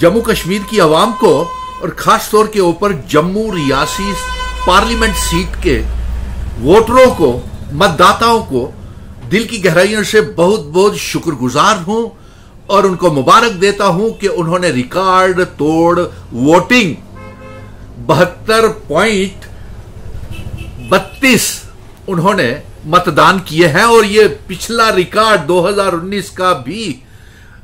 जम्मू कश्मीर की आवाम को और खास तौर के ऊपर जम्मू रियासी पार्लियामेंट सीट के वोटरों को, मतदाताओं को दिल की गहराइयों से बहुत बहुत शुक्रगुजार हूं और उनको मुबारक देता हूं कि उन्होंने रिकॉर्ड तोड़ वोटिंग 72.32 उन्होंने मतदान किए हैं और ये पिछला रिकॉर्ड 2019 का भी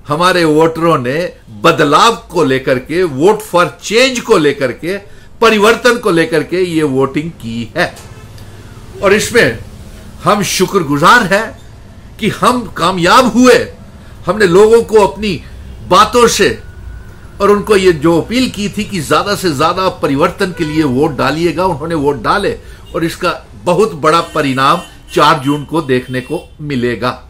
हमारे वोटरों ने बदलाव को लेकर के, वोट फॉर चेंज को लेकर के, परिवर्तन को लेकर के ये वोटिंग की है। और इसमें हम शुक्रगुजार हैं कि हम कामयाब हुए। हमने लोगों को अपनी बातों से और उनको ये जो अपील की थी कि ज्यादा से ज्यादा परिवर्तन के लिए वोट डालिएगा, उन्होंने वोट डाले और इसका बहुत बड़ा परिणाम 4 जून को देखने को मिलेगा।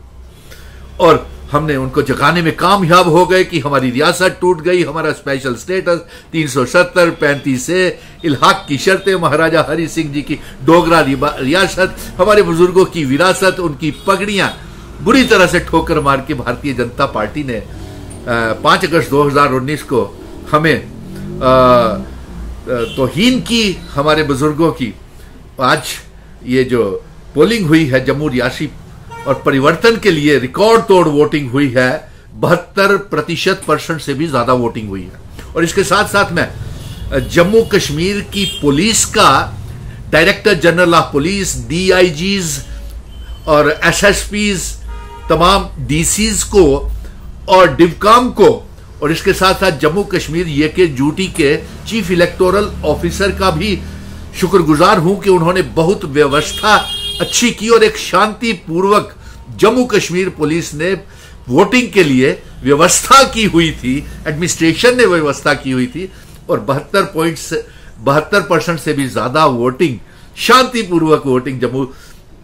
और हमने उनको जगाने में कामयाब हो गए कि हमारी रियासत टूट गई, हमारा स्पेशल स्टेटस 370 35 से इल्हाक की शर्तें, महाराजा हरि सिंह जी की डोगरा रियासत, हमारे बुजुर्गों की विरासत, उनकी पगड़ियां बुरी तरह से ठोकर मार के भारतीय जनता पार्टी ने 5 अगस्त 2019 को हमें तौहीन की, हमारे बुजुर्गों की। आज ये जो पोलिंग हुई है जम्मू रियासी और परिवर्तन के लिए रिकॉर्ड तोड़ वोटिंग हुई है, 72% से भी ज्यादा वोटिंग हुई है। और इसके साथ साथ में जम्मू कश्मीर की पुलिस का director general of police, DIGs और SSPs, तमाम DCs को और डिवकाम को, और इसके साथ साथ जम्मू कश्मीर के ड्यूटी के चीफ इलेक्टोरल ऑफिसर का भी शुक्रगुजार हूं कि उन्होंने बहुत व्यवस्था अच्छी की और एक शांतिपूर्वक जम्मू कश्मीर पुलिस ने वोटिंग के लिए व्यवस्था की हुई थी, एडमिनिस्ट्रेशन ने व्यवस्था की हुई थी और 72% से भी ज्यादा वोटिंग, शांतिपूर्वक वोटिंग जम्मू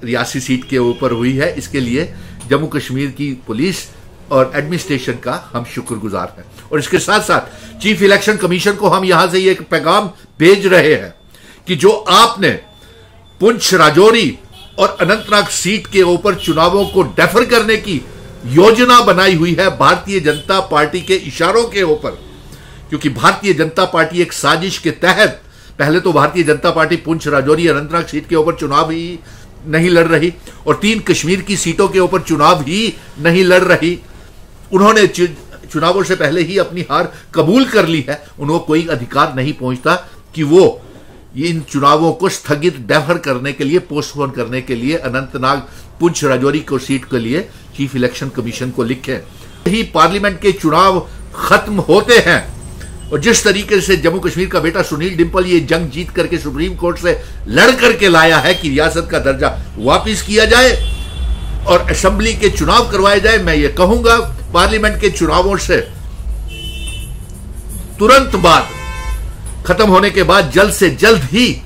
रियासी सीट के ऊपर हुई है। इसके लिए जम्मू कश्मीर की पुलिस और एडमिनिस्ट्रेशन का हम शुक्रगुजार हैं। और इसके साथ साथ चीफ इलेक्शन कमीशन को हम यहां से एक पैगाम भेज रहे हैं कि जो आपने पुंछ, राजौरी और अनंतनाग सीट के ऊपर चुनावों को डेफर करने की योजना बनाई हुई है भारतीय जनता पार्टी के इशारों के ऊपर, क्योंकि भारतीय जनता पार्टी एक साजिश के तहत पहले तो भारतीय जनता पार्टी पुंछ, राजौरी, अनंतनाग सीट के ऊपर चुनाव ही नहीं लड़ रही और 3 कश्मीर की सीटों के ऊपर चुनाव ही नहीं लड़ रही। उन्होंने चुनावों से पहले ही अपनी हार कबूल कर ली है। उनको कोई अधिकार नहीं पहुंचता कि वो इन चुनावों को स्थगित डेफर करने के लिए, पोस्टपोन करने के लिए अनंतनाग, पुंछ, राजौरी को सीट के लिए चीफ इलेक्शन कमीशन को लिखे। ही पार्लियामेंट के चुनाव खत्म होते हैं और जिस तरीके से जम्मू कश्मीर का बेटा सुनील डिंपल ये जंग जीत करके सुप्रीम कोर्ट से लड़ करके लाया है कि रियासत का दर्जा वापिस किया जाए और असेंबली के चुनाव करवाए जाए, मैं ये कहूंगा पार्लियामेंट के चुनावों से तुरंत बाद, खत्म होने के बाद जल्द से जल्द ही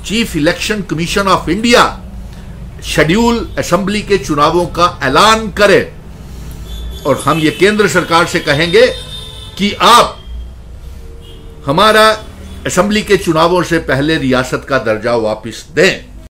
chief election commission of India schedule assembly के चुनावों का ऐलान करे। और हम ये केंद्र सरकार से कहेंगे कि आप हमारा असेंबली के चुनावों से पहले रियासत का दर्जा वापस दें।